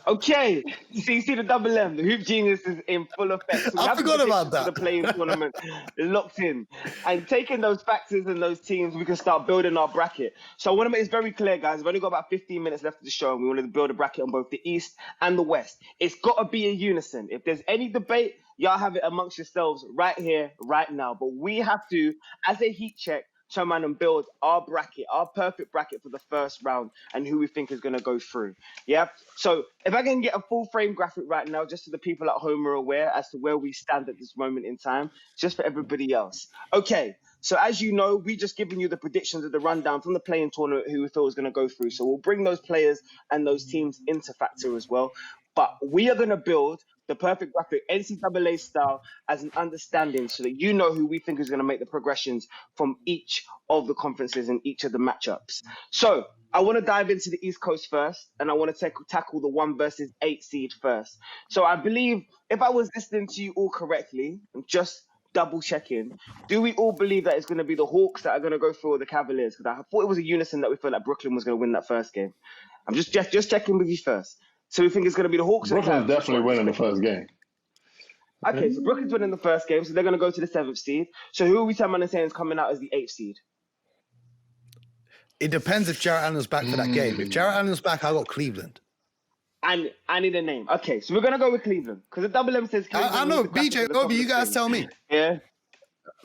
Okay, so you see the double M, the hoop genius is in full effect. So I forgot about that. For the playing tournament locked in, and taking those factors and those teams, we can start building our bracket. So I want to make this very clear, guys. We've only got about 15 minutes left of the show, and we want to build a bracket on both the East and the West. It's got to be a unison. If there's any debate, y'all have it amongst yourselves right here, right now. But we have to, as a heat check, turn around and build our bracket, our perfect bracket for the first round and who we think is going to go through. Yeah. So if I can get a full frame graphic right now, just so the people at home are aware as to where we stand at this moment in time, just for everybody else. Okay. So as you know, we just given you the predictions of the rundown from the playing tournament who we thought was going to go through. So we'll bring those players and those teams into factor as well. But we are going to build the perfect graphic NCAA style as an understanding so that you know who we think is going to make the progressions from each of the conferences and each of the matchups. So I want to dive into the East Coast first, and I want to tackle the 1 versus 8 seed first. So I believe if I was listening to you all correctly, I'm just double checking, do we all believe that it's going to be the Hawks that are going to go through, or the Cavaliers? Because I thought it was a unison that we felt like Brooklyn was going to win that first game. I'm just checking with you first. So we think it's going to be the Hawks? Brooklyn's definitely winning the first game. Okay, so Brooklyn's winning the first game, so they're going to go to the 7th seed. So who are we telling and saying is coming out as the 8th seed? It depends if Jarrett Allen's back for that game. If Jarrett Allen's back, I got Cleveland. And I need a name. Okay, so we're going to go with Cleveland. Because the double M says Cleveland. I know, BJ and Ovie, you guys tell me. Yeah.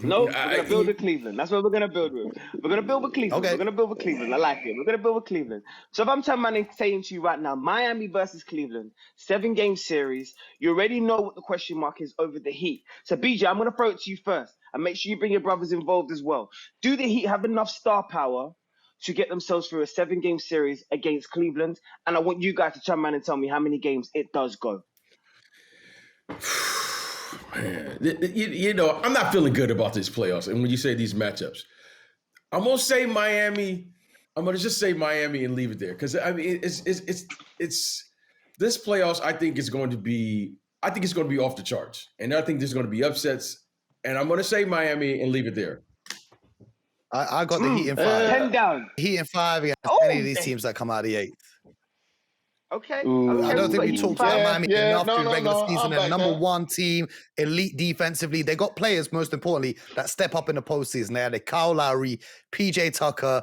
No, we're going to build with Cleveland. That's what we're going to build with. We're going to build with Cleveland. Okay. We're going to build with Cleveland. I like it. We're going to build with Cleveland. So if I'm saying to you right now, Miami versus Cleveland, 7-game series, you already know what the question mark is over the Heat. So BJ, I'm going to throw it to you first. And make sure you bring your brothers involved as well. Do the Heat have enough star power to get themselves through a 7-game series against Cleveland? And I want you guys to chime in and tell me how many games it does go. Man, you know, I'm not feeling good about this playoffs. And when you say these matchups, I'm gonna say Miami. I'm gonna just say Miami and leave it there because I mean, it's this playoffs. I think it's going to be off the charts, and I think there's going to be upsets. And I'm gonna say Miami and leave it there. I got the Heat in 5. 10 down. Heat in 5 against any of these teams that come out of the 8th. Okay. I don't think we talked about Miami enough in regular season. They're number 1 team, elite defensively. They got players, most importantly, that step up in the postseason. They had a Kyle Lowry, PJ Tucker,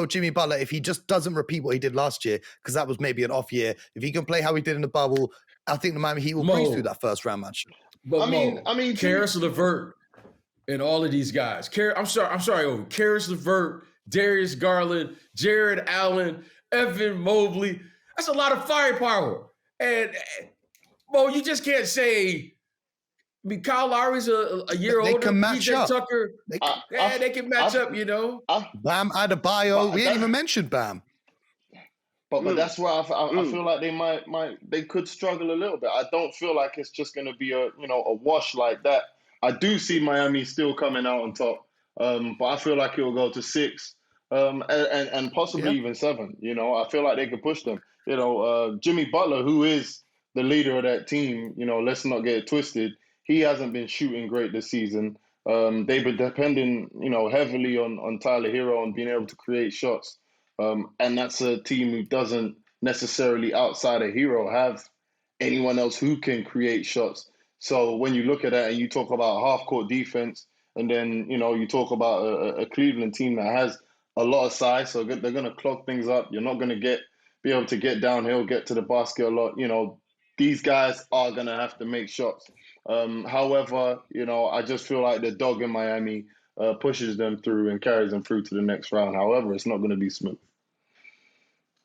Jimmy Butler. If he just doesn't repeat what he did last year, because that was maybe an off year, if he can play how he did in the bubble, I think the Miami Heat will breeze through that first round match. But I mean, Karis LeVert and all of these guys. I'm sorry, Karis LeVert, Darius Garland, Jared Allen, Evan Mobley. That's a lot of firepower. And, Mo, you just can't say, I mean, Kyle Lowry's a year older. They can match PJ up. Tucker, they can match up, Bam Adebayo. We ain't even mentioned Bam. But that's where I feel like they could struggle a little bit. I don't feel like it's just going to be a wash like that. I do see Miami still coming out on top, but I feel like it will go to 6 and possibly even 7. I feel like they could push them. Jimmy Butler, who is the leader of that team, let's not get it twisted. He hasn't been shooting great this season. They've been depending, heavily on Tyler Hero and being able to create shots. And that's a team who doesn't necessarily, outside of Hero, have anyone else who can create shots. So when you look at that and you talk about half-court defense, and then, you talk about a Cleveland team that has a lot of size, so they're going to clog things up. You're not going to be able to get downhill, get to the basket a lot. These guys are going to have to make shots. However, I just feel like the dog in Miami pushes them through and carries them through to the next round. However, it's not going to be smooth.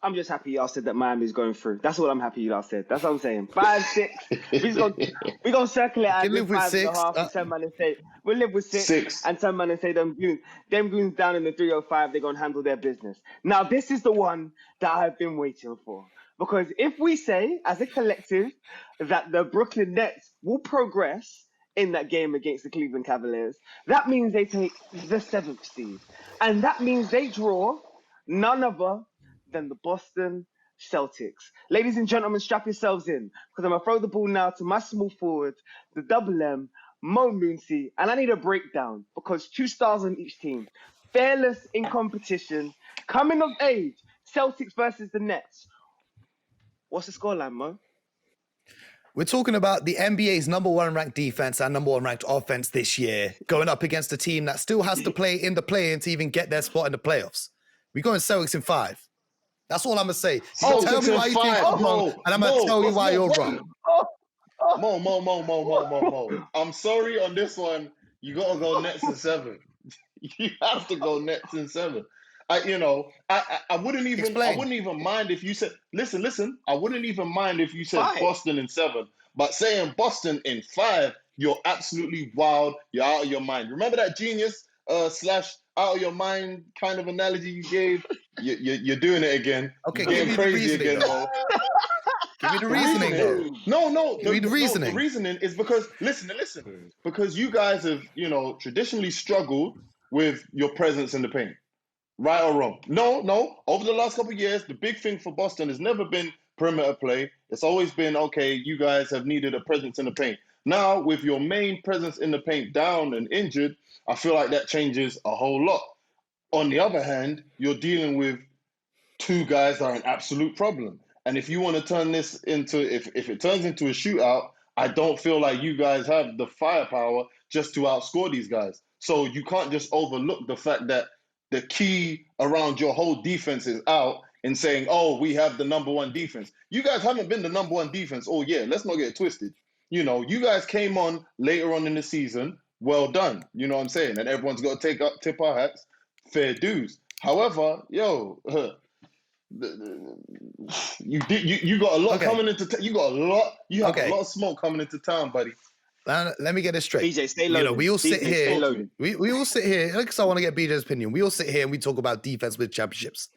I'm just happy y'all said that Miami's going through. That's what I'm happy y'all said. That's what I'm saying. 5, 6. We're gonna circle it out. Live with 6. And turn man and say we'll live with 6. And turn man and say them goons down in the 305. They're gonna handle their business. Now this is the one that I've been waiting for, because if we say as a collective that the Brooklyn Nets will progress in that game against the Cleveland Cavaliers, that means they take the 7th seed, and that means they draw none other than the Boston Celtics. Ladies and gentlemen, strap yourselves in, because I'm going to throw the ball now to my small forward, the double M, Mo Mooncey, and I need a breakdown, because 2 stars on each team. Fearless in competition, coming of age, Celtics versus the Nets. What's the scoreline, Mo? We're talking about the NBA's number 1 ranked defense and number 1 ranked offense this year, going up against a team that still has to play in the play-in to even get their spot in the playoffs. We're going Celtics in 5. That's all I'm going to say. Celtics Tell me why you think I'm wrong, and I'm going to tell you why you're wrong. Mo. I'm sorry on this one. You got to go Nets in 7. You have to go Nets in 7. I wouldn't even mind if you said, listen. I wouldn't even mind if you said 5. Boston in 7, but saying Boston in 5, you're absolutely wild. You're out of your mind. Remember that genius / out of your mind kind of analogy you gave? You're doing it again. Okay, you're getting crazy again, Mo. Give me the reasoning, though. No. Give me the reasoning. The reasoning is because listen. Because you guys have, traditionally struggled with your presence in the paint. Right or wrong? No. Over the last couple of years, the big thing for Boston has never been perimeter play. It's always been, okay, you guys have needed a presence in the paint. Now, with your main presence in the paint down and injured, I feel like that changes a whole lot. On the other hand, you're dealing with 2 guys that are an absolute problem. And if you want to turn this into, if it turns into a shootout, I don't feel like you guys have the firepower just to outscore these guys. So you can't just overlook the fact that the key around your whole defense is out and saying, oh, we have the number 1 defense. You guys haven't been the number 1 defense all year. Let's not get it twisted. You guys came on later on in the season. Well done. You know what I'm saying? And everyone's got to tip our hats. Fair dues. However, you got a lot coming into you got a lot. You have a lot of smoke coming into town, buddy. Let me get this straight. BJ, stay loaded. We all sit here. We all sit here, because I want to get BJ's opinion. We all sit here and we talk about defense with championships.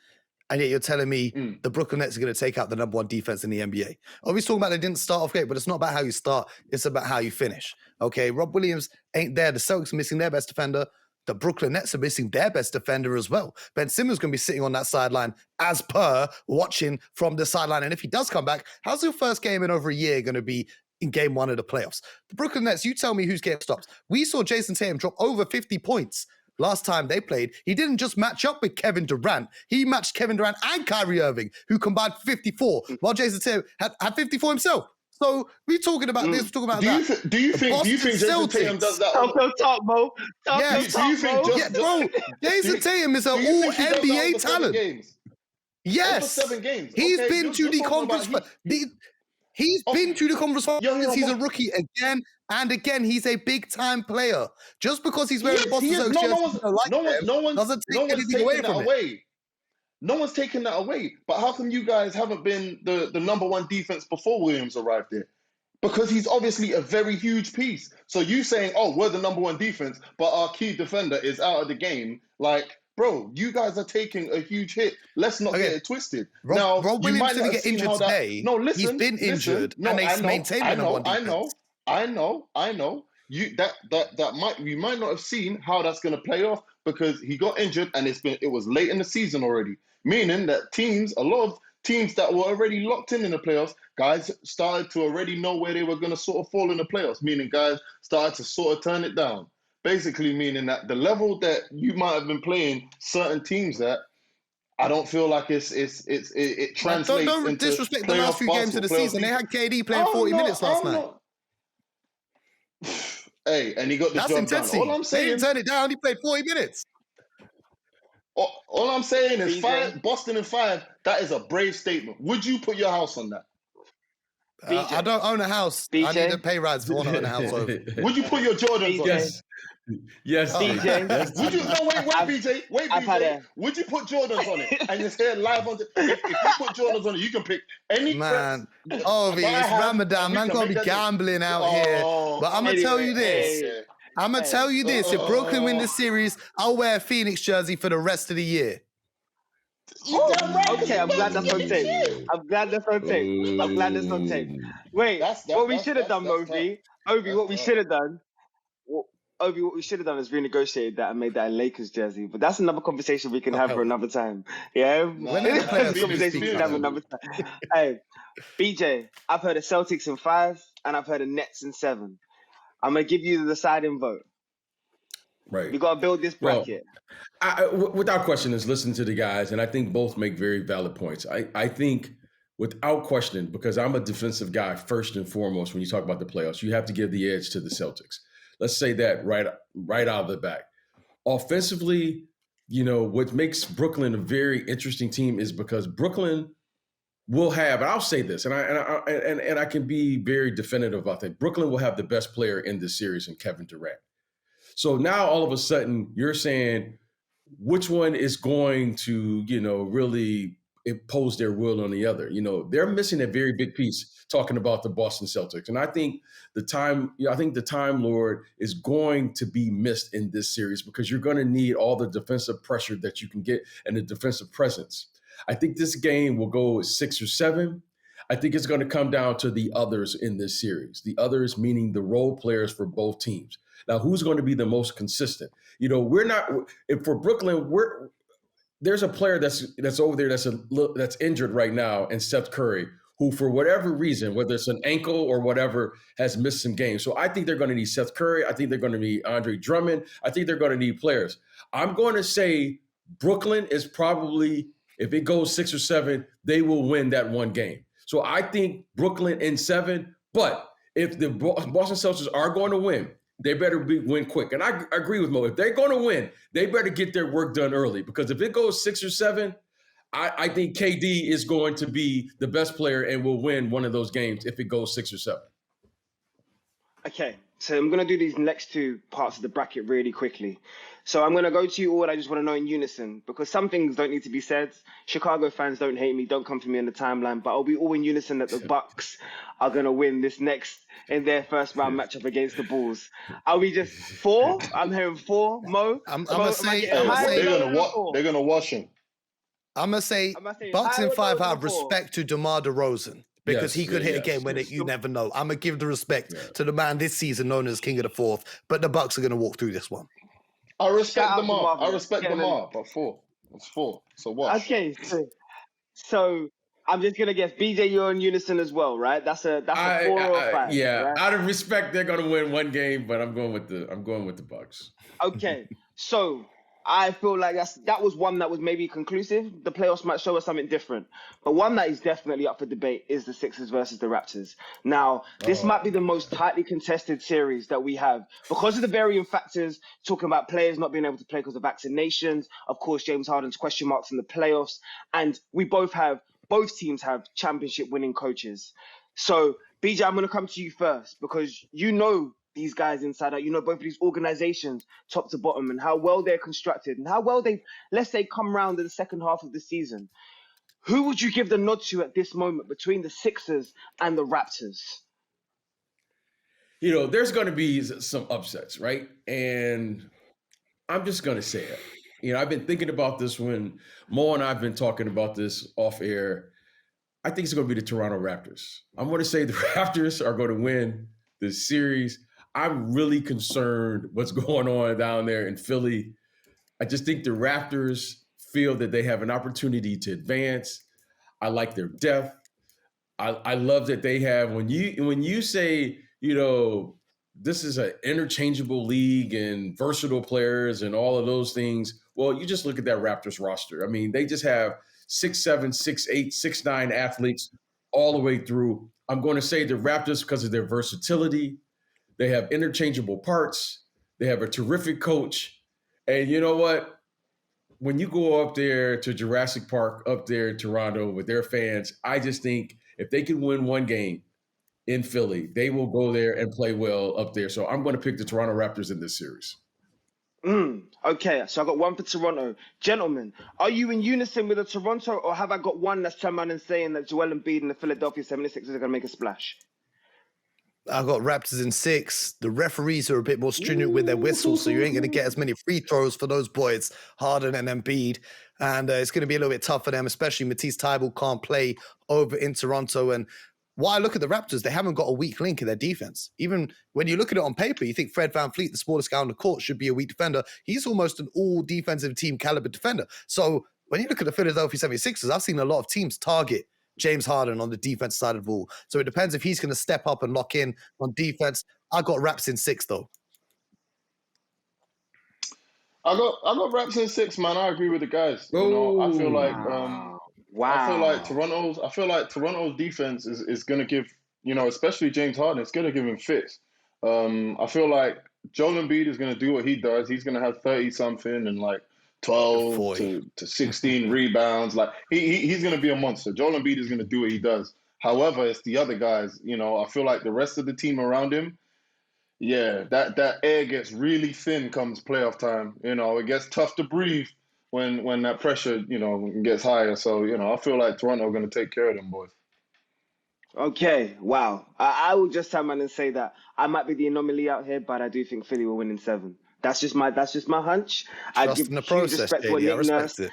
And yet you're telling me the Brooklyn Nets are going to take out the number 1 defense in the NBA. Obviously talking about they didn't start off great, but it's not about how you start. It's about how you finish. Okay, Rob Williams ain't there. The Celtics are missing their best defender. The Brooklyn Nets are missing their best defender as well. Ben Simmons going to be sitting on that sideline as per watching from the sideline. And if he does come back, how's your first game in over a year going to be in game 1 of the playoffs? The Brooklyn Nets, you tell me who's getting stops. We saw Jason Tatum drop over 50 points last time they played. He didn't just match up with Kevin Durant. He matched Kevin Durant and Kyrie Irving, who combined 54, while Jason Tatum had 54 himself. So we're talking about this, we're talking about that. Do you think Jason Tatum does that? Talk, Mo. Jason Tatum is an all-NBA talent. Yes. Over 7 games. He's been to the conference. He's been to the conference finals. He's a rookie again and again. He's a big-time player. Just because he's wearing Boston Celtics doesn't take anything away from it. No one's taking that away. But how come you guys haven't been the number 1 defense before Williams arrived there? Because he's obviously a very huge piece. So you saying, oh, we're the number 1 defense, but our key defender is out of the game. Like, bro, you guys are taking a huge hit. Let's not get it twisted. Rob Williams didn't get injured today. No, listen. He's been injured, and they maintained the number 1 defense. I know. We might not have seen how that's going to play off because he got injured and it was late in the season already. Meaning that a lot of teams that were already locked in the playoffs, guys started to already know where they were going to sort of fall in the playoffs. Meaning guys started to sort of turn it down. Basically meaning that the level that you might have been playing certain teams at, I don't feel like it translates. Don't disrespect the last few games of the season. They had KD playing 40 minutes last night. Hey, and he got the job done. All I'm saying, they didn't turn it down. He played 40 minutes. All I'm saying is Boston in 5. That is a brave statement. Would you put your house on that? I don't own a house. BJ? I need a pay rise if I want to own a house. Would you put your Jordans on that? Yes. BJ. Would you? No, wait, BJ. Would you put Jordans on it and just hear live on? If you put Jordans on it, you can pick any. Man, Ovie, it's Ramadan. Man can't be gambling out here. But I'm gonna tell you this. If Brooklyn win the series, I'll wear a Phoenix jersey for the rest of the year. Okay, I'm glad that's on tape. I'm glad that's on tape. Wait, what we should have done, Ovie, what we should have done. Ovie, what we should have done is renegotiated that and made that a Lakers jersey. But that's another conversation we can have for another time. Yeah? Conversation we can have another time. Hey, BJ, I've heard of Celtics in 5 and I've heard of Nets in 7. I'm going to give you the deciding vote. Right. We got to build this bracket. Without question, is listen to the guys, and I think both make very valid points. I think without question, because I'm a defensive guy first and foremost when you talk about the playoffs, you have to give the edge to the Celtics. Let's say that right out of the back. Offensively, what makes Brooklyn a very interesting team is because Brooklyn will have, and I'll say this, and I can be very definitive about that. Brooklyn will have the best player in this series in Kevin Durant. So now all of a sudden you're saying which one is going to, really impose their will on the other. They're missing a very big piece talking about the Boston Celtics. And I think the Time Lord is going to be missed in this series because you're going to need all the defensive pressure that you can get and the defensive presence. I think this game will go 6 or 7. I think it's going to come down to the others in this series. The others meaning the role players for both teams. Now, who's going to be the most consistent? For Brooklyn, there's a player that's over there that's injured right now, and Steph Curry, who for whatever reason, whether it's an ankle or whatever, has missed some games. So I think they're going to need Steph Curry. I think they're going to need Andre Drummond. I think they're going to need players. I'm going to say Brooklyn is probably, if it goes 6 or 7, they will win that one game. So I think Brooklyn in 7, but if the Boston Celtics are going to win, they better win quick. And I agree with Mo. If they're going to win, they better get their work done early, because if it goes 6 or 7, I think KD is going to be the best player and will win one of those games if it goes 6 or 7. Okay, so I'm going to do these next two parts of the bracket really quickly. So I'm going to go to you all. I just want to know in unison, because some things don't need to be said. Chicago fans, don't hate me. Don't come for me in the timeline. But I'll be all in unison that the Bucks are going to win this next in their first round matchup against the Bulls. Are we just 4? I'm hearing 4. Mo? I'm going to say they're going to wash him. I'm going to say Bucks in 5 out of respect to DeMar DeRozan. Because he could hit a game when you never know. I'm going to give the respect to the man this season known as King of the Fourth, but the Bucks are going to walk through this one. I respect DeMar, but 4. It's 4. So what? Okay, so I'm just gonna guess. BJ, you're in unison as well, right? That's a 4 or 5. Yeah, right? Out of respect, they're going to win one game, but I'm going with the Bucks. Okay, so I feel like that was one that was maybe conclusive. The playoffs might show us something different. But one that is definitely up for debate is the Sixers versus the Raptors. Now, this might be the most tightly contested series that we have because of the varying factors, talking about players not being able to play because of vaccinations, of course, James Harden's question marks in the playoffs, and both teams have championship winning coaches. So, BJ, I'm going to come to you first because you know these guys inside out, both of these organizations top to bottom and how well they're constructed and how well they, let's say, come around in the second half of the season. Who would you give the nod to at this moment between the Sixers and the Raptors? There's going to be some upsets, right? And I'm just going to say it. I've been thinking about this when Mo and I've been talking about this off air. I think it's going to be the Toronto Raptors. I'm going to say the Raptors are going to win this series. I'm really concerned what's going on down there in Philly. I just think the Raptors feel that they have an opportunity to advance. I like their depth. I love that they have, when you say, this is an interchangeable league and versatile players and all of those things. Well, you just look at that Raptors roster. I mean, they just have 6'7", 6'8", 6'9" athletes all the way through. I'm going to say the Raptors because of their versatility. They have interchangeable parts. They have a terrific coach. And you know what? When you go up there to Jurassic Park up there in Toronto with their fans, I just think if they can win one game in Philly, they will go there and play well up there. So I'm going to pick the Toronto Raptors in this series. Okay, so I got one for Toronto. Gentlemen, are you in unison with the Toronto, or have I got one that's turning around and saying that Joel Embiid and the Philadelphia 76ers are going to make a splash? I got Raptors in 6. The referees are a bit more stringent with their whistles, so you ain't going to get as many free throws for those boys, Harden and Embiid. And it's going to be a little bit tough for them, especially Matisse Thybulle can't play over in Toronto. And while I look at the Raptors, they haven't got a weak link in their defense. Even when you look at it on paper, you think Fred VanVleet, the smallest guy on the court, should be a weak defender. He's almost an all-defensive team caliber defender. So when you look at the Philadelphia 76ers, I've seen a lot of teams target James Harden on the defense side of the ball. So it depends if he's going to step up and lock in on defense. I got Raps in 6, though. I got Raps in 6, man. I agree with the guys. I feel like Wow. I feel like Toronto's defense is going to give, especially James Harden, it's going to give him fits. I feel like Joel Embiid is going to do what he does. He's going to have 30-something and like 12 to 16 rebounds. Like he's going to be a monster. Joel Embiid is going to do what he does. However, it's the other guys. I feel like the rest of the team around him, that air gets really thin comes playoff time. It gets tough to breathe when that pressure, gets higher. So, I feel like Toronto are going to take care of them boys. Okay, wow. I will just come in and say that I might be the anomaly out here, but I do think Philly will win in 7. That's just my hunch. I give huge respect to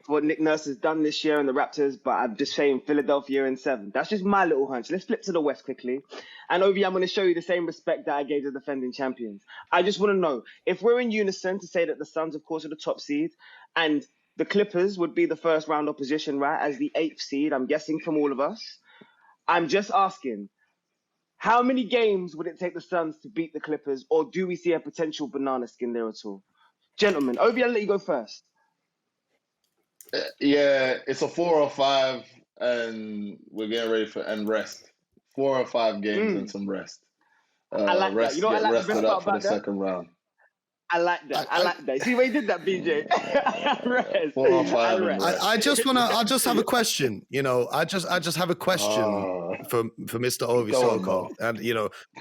what Nick Nurse has done this year in the Raptors, but I'm just saying Philadelphia in 7. That's just my little hunch. Let's flip to the West quickly. And Ovie, I'm going to show you the same respect that I gave the defending champions. I just want to know, if we're in unison to say that the Suns, of course, are the top seed, and the Clippers would be the first round opposition, right, as the 8th seed, I'm guessing from all of us. I'm just asking, how many games would it take the Suns to beat the Clippers, or do we see a potential banana skin there at all? Gentlemen, Ovie, I'll let you go first. Yeah, it's a 4 or 5, and we're getting ready for rest. 4 or 5 games and some rest. I like that. You know what I like the best part about that? Second round. I like that. I like that. See where you did that, BJ? Rest. 4 or 5 and rest. I just have a question. I just have a question for Mr. Ovie Soko. And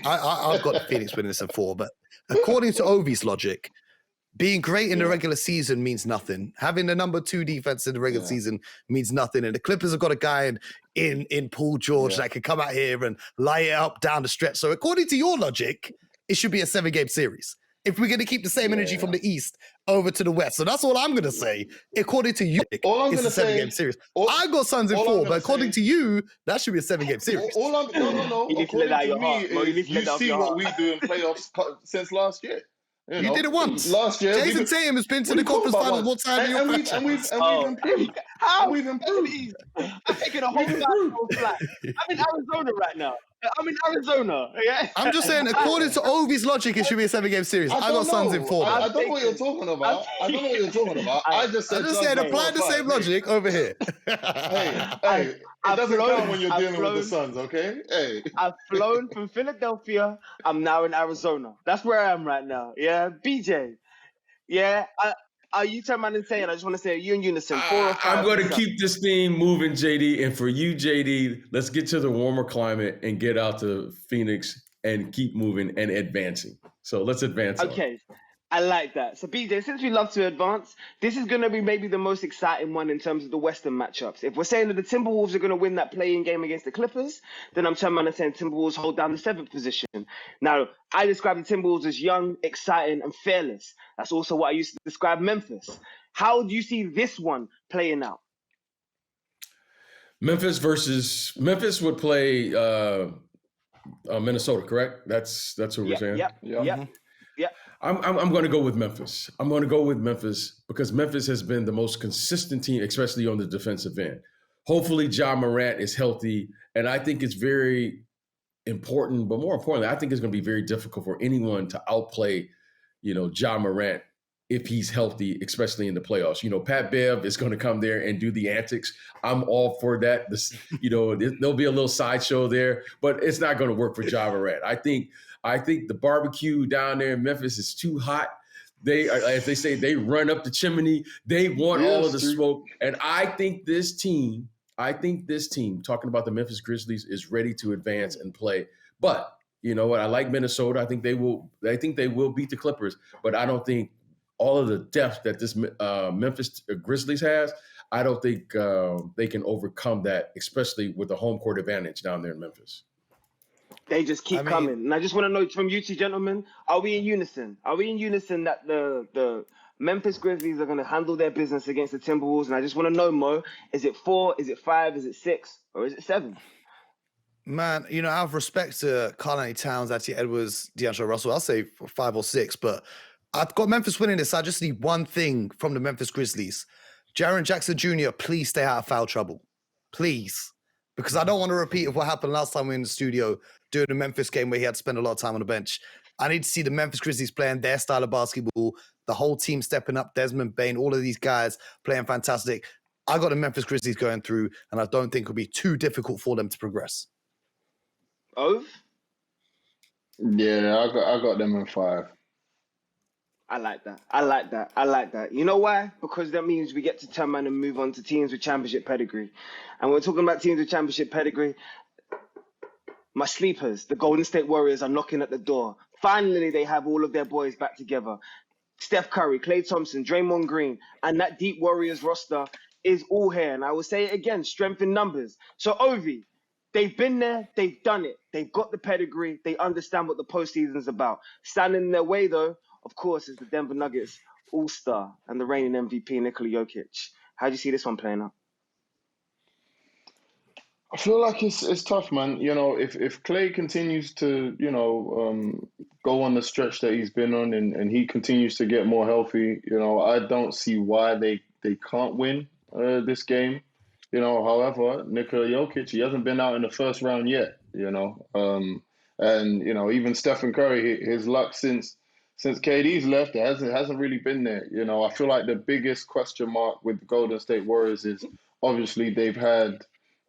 I've got the Phoenix winning this in 4, but according to Ovie's logic, being great in the regular season means nothing. Having the number 2 defense in the regular season means nothing. And the Clippers have got a guy in Paul George that can come out here and light it up down the stretch. So according to your logic, it should be a 7-game series. If we're going to keep the same energy from the East over to the West. So that's all I'm going to say. According to you, it's a 7-game series. I got Suns in 4, but according to you, that should be a 7-game series. No. According to me, you see what we do in playoffs since last year. You did it once. Last year, Jason Tatum has been to the conference finals more time than and we've improved. How? We've improved. I'm taking a whole flight. I'm in Arizona right now. Yeah. I'm just saying, according to Ovie's logic, it should be a 7-game series. I got Suns in 4. I don't know what you're talking about. I just said apply the same logic over here. Hey, it doesn't count when you're dealing with the Suns, okay? Hey. I've flown from Philadelphia. I'm now in Arizona. That's where I am right now. Yeah, BJ. Yeah, are you turn around and saying? I just want to say, you in unison. 4 or 5. I'm going to keep this theme moving, Jaydee. And for you, Jaydee, let's get to the warmer climate and get out to Phoenix and keep moving and advancing. So let's advance. Okay. I like that. So, BJ, since we love to advance, this is going to be maybe the most exciting one in terms of the Western matchups. If we're saying that the Timberwolves are going to win that play-in game against the Clippers, then I'm turning around and saying Timberwolves hold down the 7th position. Now, I describe the Timberwolves as young, exciting, and fearless. That's also what I used to describe Memphis. How do you see this one playing out? Memphis would play Minnesota, correct? That's what we're saying? Yep. I'm going to go with Memphis. I'm going to go with Memphis because Memphis has been the most consistent team, especially on the defensive end. Hopefully, Ja Morant is healthy, and I think it's very important. But more importantly, I think it's going to be very difficult for anyone to outplay, Ja Morant if he's healthy, especially in the playoffs. Pat Bev is going to come there and do the antics. I'm all for that. There'll be a little sideshow there, but it's not going to work for Ja Morant. I think the barbecue down there in Memphis is too hot. They, as they say, they run up the chimney. They want all of the smoke. And I think this team, talking about the Memphis Grizzlies, is ready to advance and play. But you know what? I like Minnesota. I think they will beat the Clippers. But I don't think all of the depth that this Memphis Grizzlies has, I don't think they can overcome that, especially with the home court advantage down there in Memphis. They just keep coming. And I just want to know from you two gentlemen, are we in unison? Are we in unison that the Memphis Grizzlies are going to handle their business against the Timberwolves? And I just want to know, Mo, is it 4, is it 5, is it 6, or is it 7? Man, out of respect to Karl-Anthony Towns, Anthony Edwards, D'Angelo Russell, I'll say 5 or 6, but I've got Memphis winning this. I just need one thing from the Memphis Grizzlies. Jaren Jackson Jr., please stay out of foul trouble. Please. Because I don't want to repeat of what happened last time we were in the studio during the Memphis game where he had to spend a lot of time on the bench. I need to see the Memphis Grizzlies playing their style of basketball, the whole team stepping up, Desmond Bane, all of these guys playing fantastic. I got the Memphis Grizzlies going through, and I don't think it'll be too difficult for them to progress. Ove? Yeah, I got them in 5. I like that. You know why? Because that means we get to turn around and move on to teams with championship pedigree. And we're talking about teams with championship pedigree. My sleepers, the Golden State Warriors, are knocking at the door. Finally, they have all of their boys back together. Steph Curry, Klay Thompson, Draymond Green, and that deep Warriors roster is all here. And I will say it again, strength in numbers. So, Ovie, they've been there, they've done it. They've got the pedigree, they understand what the postseason's about. Standing in their way, though, of course, is the Denver Nuggets all-star and the reigning MVP, Nikola Jokic. How do you see this one playing out? I feel like it's tough, man. You know, if Klay continues to, go on the stretch that he's been on and he continues to get more healthy, I don't see why they can't win this game. However, Nikola Jokic, he hasn't been out in the first round yet, even Stephen Curry, his luck since KD's left, it hasn't really been there. I feel like the biggest question mark with the Golden State Warriors is obviously they've had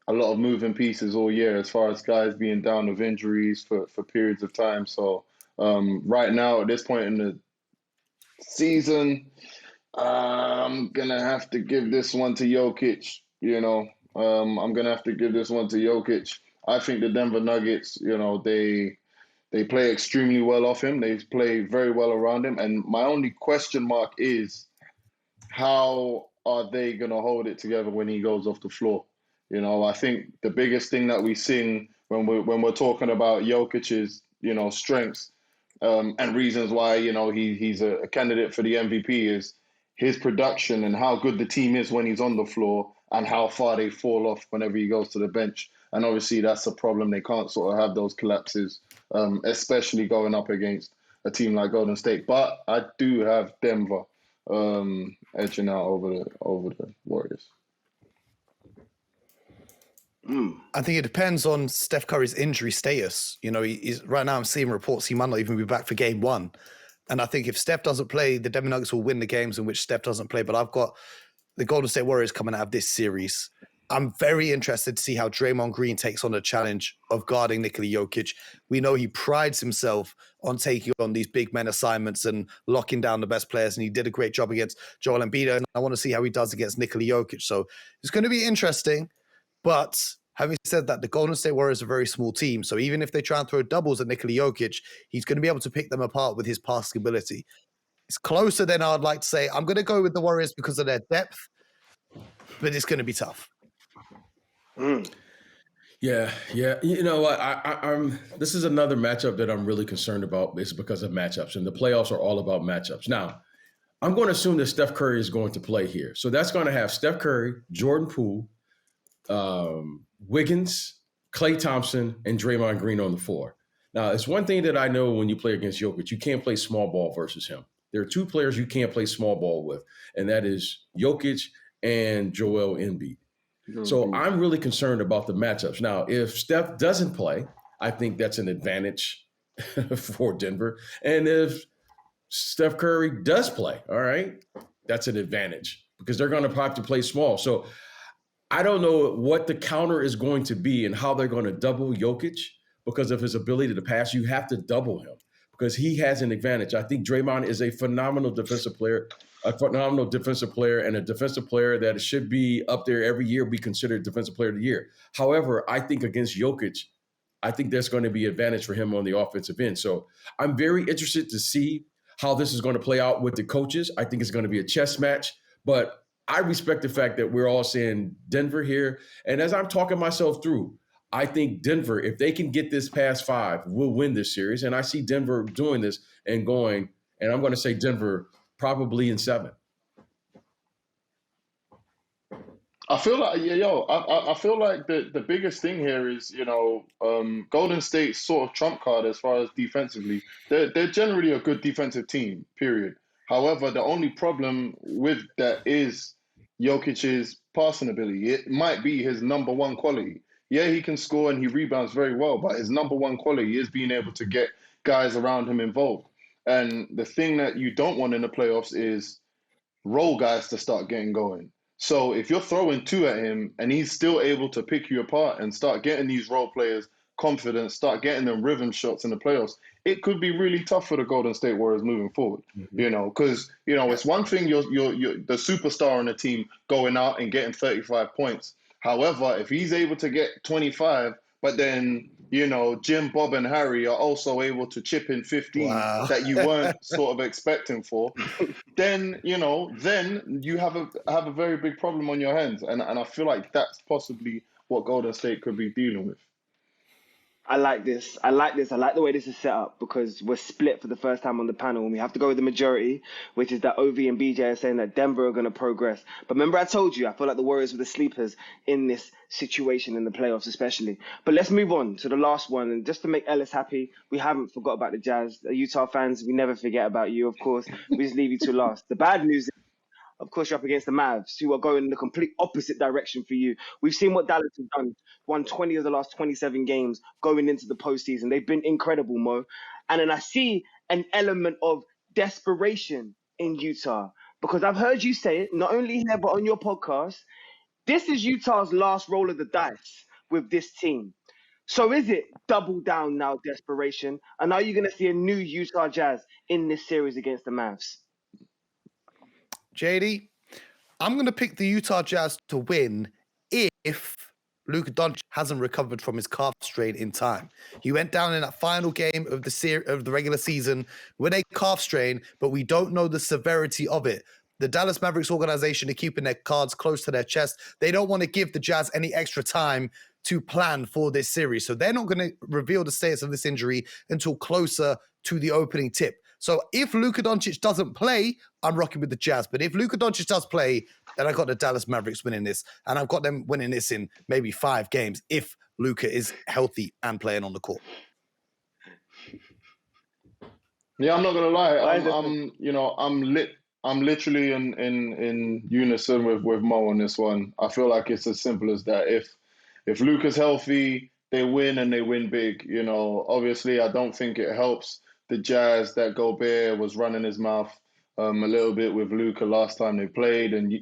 a lot of moving pieces all year as far as guys being down with injuries for periods of time. So right now, at this point in the season, I'm going to have to give this one to Jokic. I'm going to have to give this one to Jokic. I think the Denver Nuggets, they play extremely well off him. They play very well around him. And my only question mark is, how are they going to hold it together when he goes off the floor? I think the biggest thing that we sing when we're talking about Jokic's, strengths and reasons why, he's a candidate for the MVP is his production and how good the team is when he's on the floor and how far they fall off whenever he goes to the bench. And obviously that's a problem. They can't sort of have those collapses, especially going up against a team like Golden State. But I do have Denver edging out over the Warriors. I think it depends on Steph Curry's injury status. He's right now I'm seeing reports he might not even be back for game 1. And I think if Steph doesn't play, the Denver Nuggets will win the games in which Steph doesn't play. But I've got the Golden State Warriors coming out of this series. I'm very interested to see how Draymond Green takes on the challenge of guarding Nikola Jokic. We know he prides himself on taking on these big men assignments and locking down the best players. And he did a great job against Joel Embiid. And I want to see how he does against Nikola Jokic. So it's going to be interesting. But having said that, the Golden State Warriors are a very small team. So even if they try and throw doubles at Nikola Jokic, he's going to be able to pick them apart with his passing ability. It's closer than I'd like to say. I'm going to go with the Warriors because of their depth, but it's going to be tough. Yeah. You know what? I'm. This is another matchup that I'm really concerned about. It's because of matchups, and the playoffs are all about matchups. Now, I'm going to assume that Steph Curry is going to play here, so that's going to have Steph Curry, Jordan Poole, Wiggins, Klay Thompson, and Draymond Green on the floor. Now, it's one thing that I know when you play against Jokic, you can't play small ball versus him. There are 2 players you can't play small ball with, and that is Jokic and Joel Embiid. So I'm really concerned about the matchups. Now, if Steph doesn't play, I think that's an advantage for Denver. And if Steph Curry does play, all right, that's an advantage because they're going to have to play small. So I don't know what the counter is going to be and how they're going to double Jokic because of his ability to pass. You have to double him because he has an advantage. I think Draymond is a phenomenal defensive player, and a defensive player that should be up there every year, be considered defensive player of the year. However, I think against Jokic, I think there's going to be advantage for him on the offensive end. So I'm very interested to see how this is going to play out with the coaches. I think it's going to be a chess match, but I respect the fact that we're all saying Denver here. And as I'm talking myself through, I think Denver, if they can get this past 5, will win this series. And I see Denver doing this and going, and I'm going to say Denver probably in 7. I feel like, I feel like the biggest thing here is, Golden State's sort of trump card as far as defensively. They're generally a good defensive team, period. However, the only problem with that is Jokic's passing ability. It might be his number one quality. Yeah, he can score and he rebounds very well, but his number one quality is being able to get guys around him involved. And the thing that you don't want in the playoffs is role guys to start getting going. So if you're throwing 2 at him and he's still able to pick you apart and start getting these role players confidence, start getting them rhythm shots in the playoffs, it could be really tough for the Golden State Warriors moving forward. Because it's one thing you're the superstar on the team going out and getting 35 points. However, if he's able to get 25, but then Jim, Bob, and Harry are also able to chip in 15 that you weren't sort of expecting for, then then you have a very big problem on your hands, and I feel like that's possibly what Golden State could be dealing with. I like this. I like the way this is set up because we're split for the first time on the panel and we have to go with the majority, which is that Ovie and BJ are saying that Denver are going to progress. But remember I told you, I feel like the Warriors were the sleepers in this situation in the playoffs especially. But let's move on to the last one. And just to make Ellis happy, we haven't forgot about the Jazz. The Utah fans, we never forget about you, of course. We just leave you to last. The bad news is, of course, you're up against the Mavs, who are going in the complete opposite direction for you. We've seen what Dallas have done, won 20 of the last 27 games going into the postseason. They've been incredible, Mo. And then I see an element of desperation in Utah, because I've heard you say it, not only here, but on your podcast. This is Utah's last roll of the dice with this team. So is it double down now desperation? And are you going to see a new Utah Jazz in this series against the Mavs? Jaydee, I'm going to pick the Utah Jazz to win if Luka Doncic hasn't recovered from his calf strain in time. He went down in that final game of the regular season with a calf strain, but we don't know the severity of it. The Dallas Mavericks organization are keeping their cards close to their chest. They don't want to give the Jazz any extra time to plan for this series. So they're not going to reveal the status of this injury until closer to the opening tip. So if Luka Doncic doesn't play, I'm rocking with the Jazz. But if Luka Doncic does play, then I got the Dallas Mavericks winning this. And I've got them winning this in maybe 5 games if Luka is healthy and playing on the court. Yeah, I'm not gonna lie. I'm literally in unison with Mo on this one. I feel like it's as simple as that. If Luka's healthy, they win and they win big. Obviously I don't think it helps the Jazz that Gobert was running his mouth a little bit with Luka last time they played. And,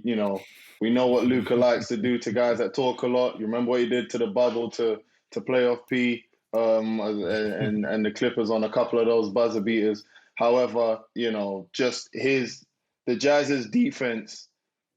we know what Luka likes to do to guys that talk a lot. You remember what he did to the bubble to playoff P and the Clippers on a couple of those buzzer beaters. However, the Jazz's defense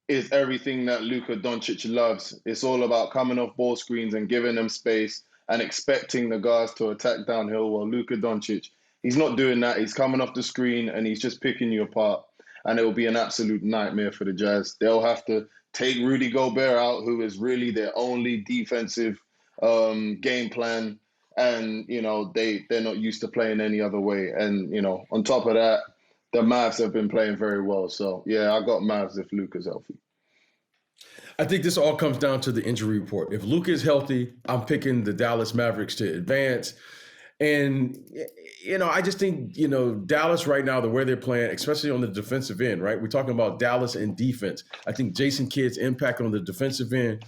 is everything that Luka Doncic loves. It's all about coming off ball screens and giving them space and expecting the guards to attack downhill. Well, Luka Doncic, he's not doing that. He's coming off the screen and he's just picking you apart. And it will be an absolute nightmare for the Jazz. They'll have to take Rudy Gobert out, who is really their only defensive game plan. And, they're not used to playing any other way. And, on top of that, the Mavs have been playing very well. So, yeah, I got Mavs if Luka's healthy. I think this all comes down to the injury report. If Luka is healthy, I'm picking the Dallas Mavericks to advance. And, I just think, Dallas right now, the way they're playing, especially on the defensive end, right? We're talking about Dallas and defense. I think Jason Kidd's impact on the defensive end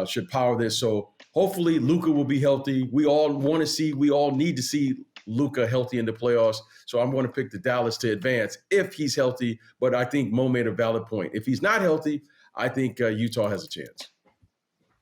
should power this. So hopefully Luka will be healthy. We all need to see Luka healthy in the playoffs. So I'm going to pick the Dallas to advance if he's healthy. But I think Mo made a valid point. If he's not healthy, I think Utah has a chance.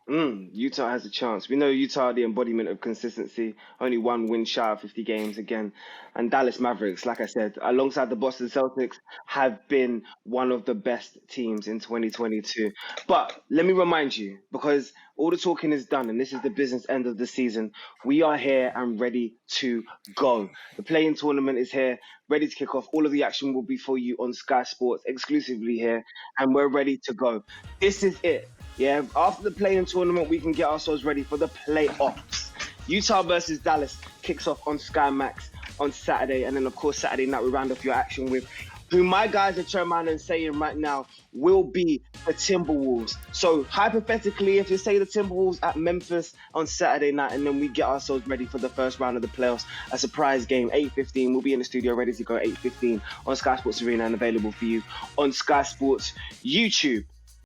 Utah has a chance. We know Utah are the embodiment of consistency. Only 1 win shy of 50 games again. And Dallas Mavericks, like I said, alongside the Boston Celtics, have been one of the best teams in 2022. But let me remind you, because all the talking is done and this is the business end of the season, we are here and ready to go. The play-in tournament is here, ready to kick off. All of the action will be for you on Sky Sports exclusively here, and we're ready to go. This is it. Yeah, after the play-in tournament, we can get ourselves ready for the playoffs. Utah versus Dallas kicks off on Sky Max on Saturday. And then, of course, Saturday night, we round off your action with who my guys are turning around and saying right now will be the Timberwolves. So, hypothetically, if you say the Timberwolves at Memphis on Saturday night, and then we get ourselves ready for the first round of the playoffs, a surprise game, 8:15. We'll be in the studio ready to go at 8:15 on Sky Sports Arena and available for you on Sky Sports YouTube.